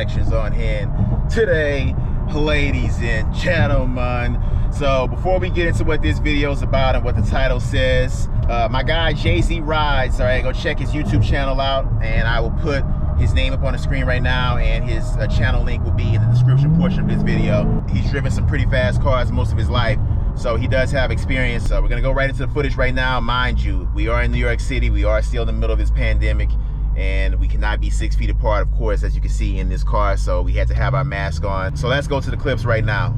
inspections on hand today, ladies and gentlemen. So before we get into what this video is about and what the title says, my guy Jay-Z Rides, all right, go check his YouTube channel out, and I will put his name up on the screen right now, and his channel link will be in the description portion of this video. He's driven some pretty fast cars most of his life, so he does have experience. So we're gonna go right into the footage right now. Mind you, we are in New York City. We are still in the middle of this pandemic, and we cannot be 6 feet apart, of course, as you can see in this car. So we had to have our mask on. So let's go to the clips right now.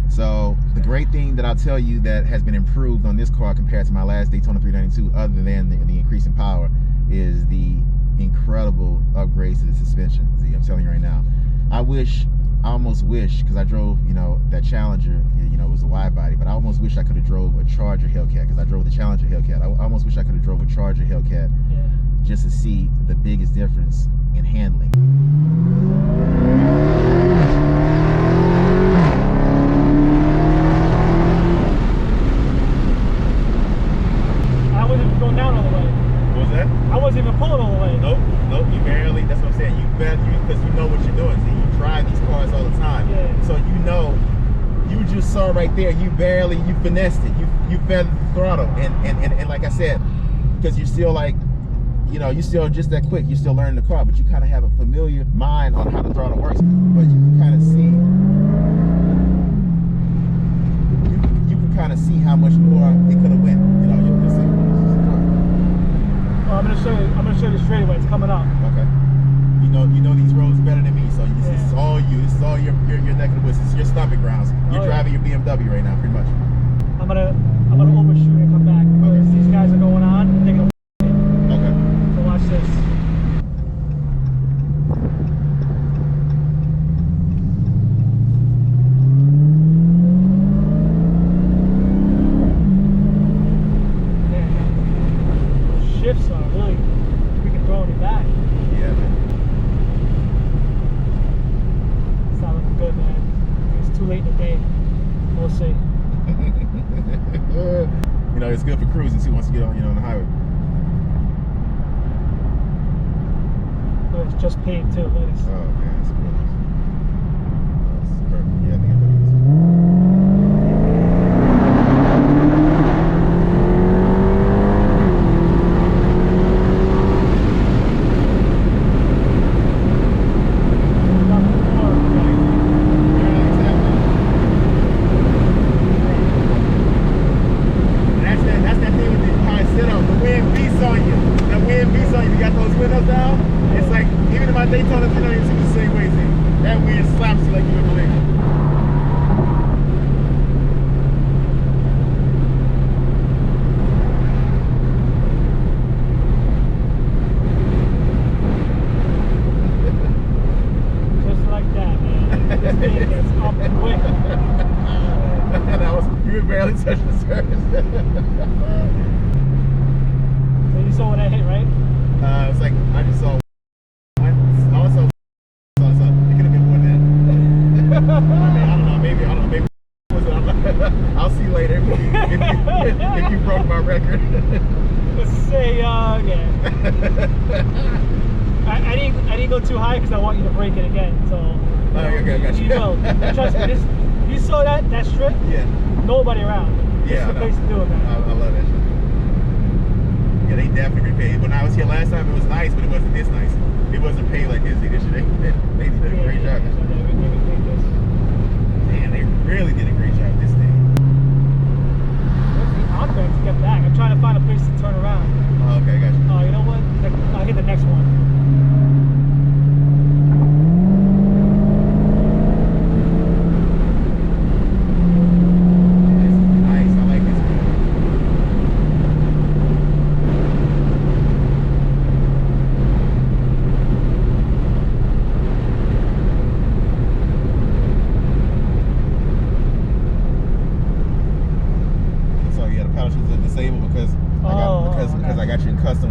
So the great thing that I'll tell you that has been improved on this car compared to my last Daytona 392, other than the increase in power, is the incredible upgrades to the suspension. See, I'm telling you right now. I almost wish, because I drove, you know, that Challenger, you know, it was a Widebody, but I almost wish I could have drove a Charger Hellcat, because I drove the Challenger Hellcat. I almost wish I could have drove a Charger Hellcat, just to see the biggest difference in handling. I wasn't even going down all the way. What was that? I wasn't even pulling all the way. Nope, you barely. That's what I'm saying. Because you know what you're doing. See, you drive these cars all the time. Yeah. So you know, you just saw right there, you finessed it. You feathered the throttle. And like I said, because you're still like, you know, you're still just that quick. You're still learning the car, but you kind of have a familiar mind on how the throttle works. But you can kind of see, you can kind of see how much more it could have went. You know, you'll see. Well, I'm gonna show you the straightaway. It's coming up. Okay. You know these roads better than me, so this is all you. This is all your neck of the woods. This is your stomping grounds. You're driving your BMW right now, pretty much. I'm gonna overshoot and come back because these guys are going on. They're gonna Okay. So watch this. Man, those shifts are really freaking throwing it back. Yeah, man. It's not looking good, man. It's too late in the day. We'll see. You know, it's good for cruising too once you get on, on the highway. But it's just paved too. Look at this. Oh man, that's gorgeous. That's perfect. Yeah, I think I'm ready. Daytona 392 the same way, see? That wind slaps you like you wouldn't believe it. Just like that, man. This thing is up quick. You were barely touching the surface. So you saw what I hit, right? It's like, I just saw. I'll see you later if you broke my record. Let's say, yeah. I didn't go too high because I want you to break it again. So. Okay, I got you. You will. Trust me. You saw that strip? Yeah. Nobody around. This is the place to do it, man. I love that shit. Yeah, they definitely repaved. When I was here last time, it was nice, but it wasn't this nice. It wasn't paved like this. They did a great job. Man, they really did a great job this thing. Where's the on-ramp to get back? I'm trying to find a place to turn around. Oh, okay, I got you. Oh, you know what? I'll hit the next one. This is nice. I like this one. Disabled because I got you in custom.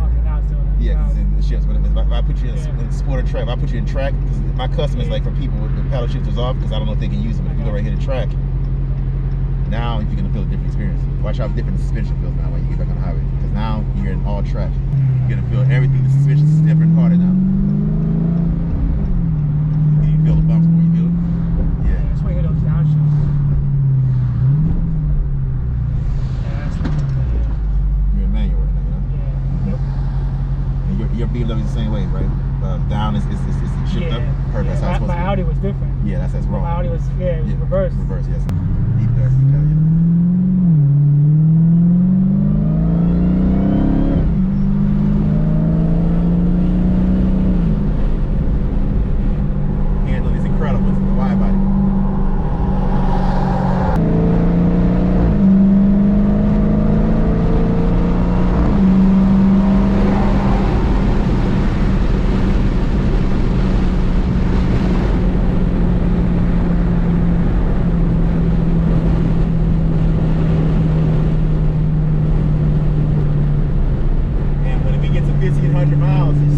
Okay, now it's doing it. Yeah, because it's in the shifts. But if I put you in sport or track, if I put you in track, because my custom is like for people with the paddle shifters off, because I don't know if they can use them. But if you go right here to track, now you're gonna feel a different experience. Watch how different the suspension feels now when you get back on the highway. Because now you're in all track. You're gonna feel everything. The suspension is different, harder now. shift up? Perfect. That's how it's supposed my to be. Audi was different. Yeah, that's wrong. My Audi was, it was reversed. Reverse, yes. Deep there. Okay, yeah. Handle is incredible. It's the wide body.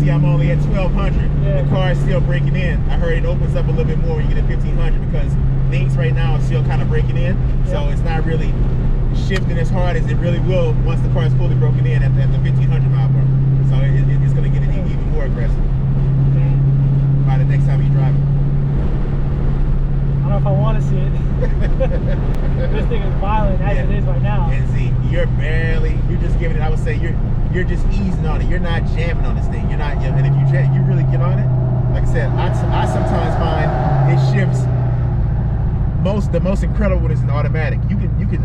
I'm only at 1200. Yeah. The car is still breaking in. I heard it opens up a little bit more when you get at 1500 because things right now are still kind of breaking in. Yeah. So it's not really shifting as hard as it really will once the car is fully broken in at the 1500 mile mark. So it's going to get even more aggressive by the next time you drive it. I don't know if I want to see it. This thing is violent as it is right now. And see, you're just giving it, I would say you're just easing on it. You're not jamming on this thing. You're not, and if you really get on it, like I said, I sometimes find it shifts. The most incredible one is an automatic.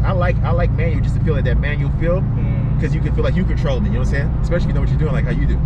I like manual just to feel like that manual feel, because you can feel like you controlling it. You know what I'm saying? Especially if you know what you're doing, like how you do.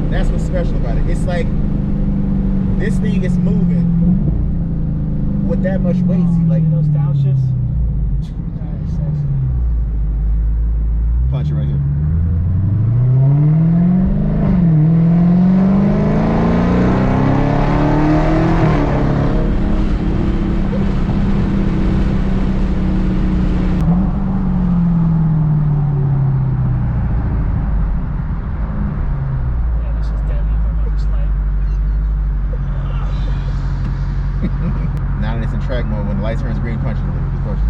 That's what's special about it. It's like this thing is moving with that much weight. See, like those downshifts. Punch it right here. Now that it's in track mode, when the light turns green, punch it a little bit. Push it.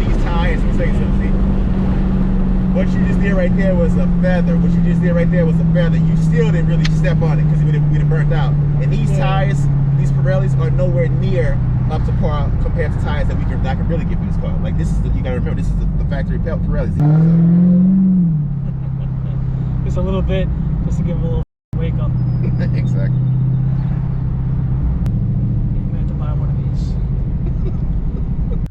These tires, let me tell you something, see? What you just did right there was a feather. What you just did right there was a feather. You still didn't really step on it because we'd have burnt out. And these tires, these Pirellis are nowhere near up to par compared to tires that I can really get for this car. Like this is you gotta remember, this is the factory Pirellis. Just a little bit, just to give them a little wake up. Exactly. I had to buy one of these.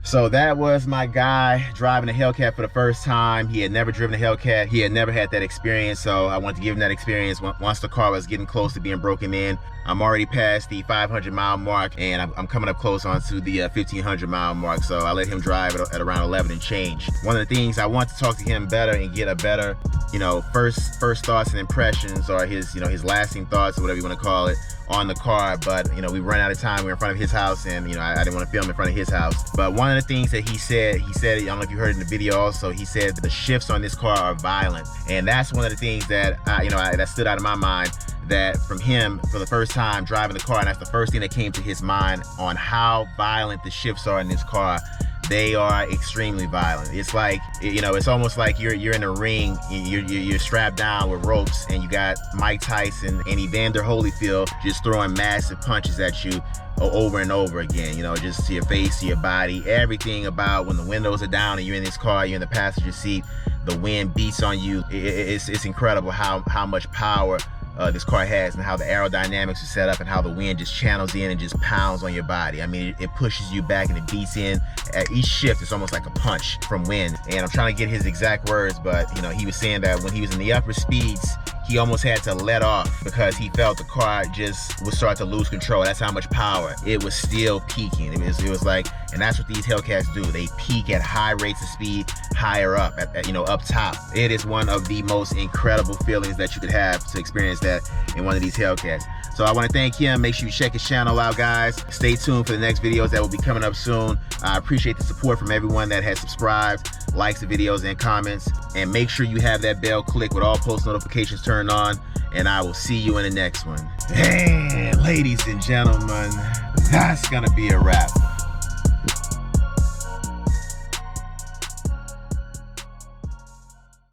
So that was my guy driving a Hellcat for the first time. He had never driven a Hellcat. He had never had that experience, so I wanted to give him that experience once the car was getting close to being broken in. I'm already past the 500 mile mark, and I'm coming up close onto the 1500 mile mark, so I let him drive at around 11 and change. One of the things I want to talk to him better and get a better, first thoughts and impressions, or his, his lasting thoughts, or whatever you want to call it, on the car. But we ran out of time. We were in front of his house, and I didn't want to film in front of his house. But one of the things that he said, I don't know if you heard it in the video also, he said that the shifts on this car are violent, and that's one of the things that that stood out in my mind. That from him, for the first time driving the car, and that's the first thing that came to his mind on how violent the shifts are in this car. They are extremely violent. It's like, it's almost like you're in a ring, you're strapped down with ropes, and you got Mike Tyson and Evander Holyfield just throwing massive punches at you over and over again, just to your face, to your body, everything about when the windows are down and you're in this car, you're in the passenger seat, the wind beats on you. It's incredible how much power this car has, and how the aerodynamics are set up, and how the wind just channels in and just pounds on your body. I mean, it pushes you back and it beats in. At each shift, it's almost like a punch from wind. And I'm trying to get his exact words, but he was saying that when he was in the upper speeds, he almost had to let off because he felt the car just would start to lose control. That's how much power. It was still peaking. It was like, and that's what these Hellcats do. They peak at high rates of speed, higher up, up top. It is one of the most incredible feelings that you could have to experience that in one of these Hellcats. So I want to thank him. Make sure you check his channel out, guys. Stay tuned for the next videos that will be coming up soon. I appreciate the support from everyone that has subscribed, likes the videos, and comments. And make sure you have that bell clicked with all post notifications turned on. And I will see you in the next one. And ladies and gentlemen, that's gonna be a wrap.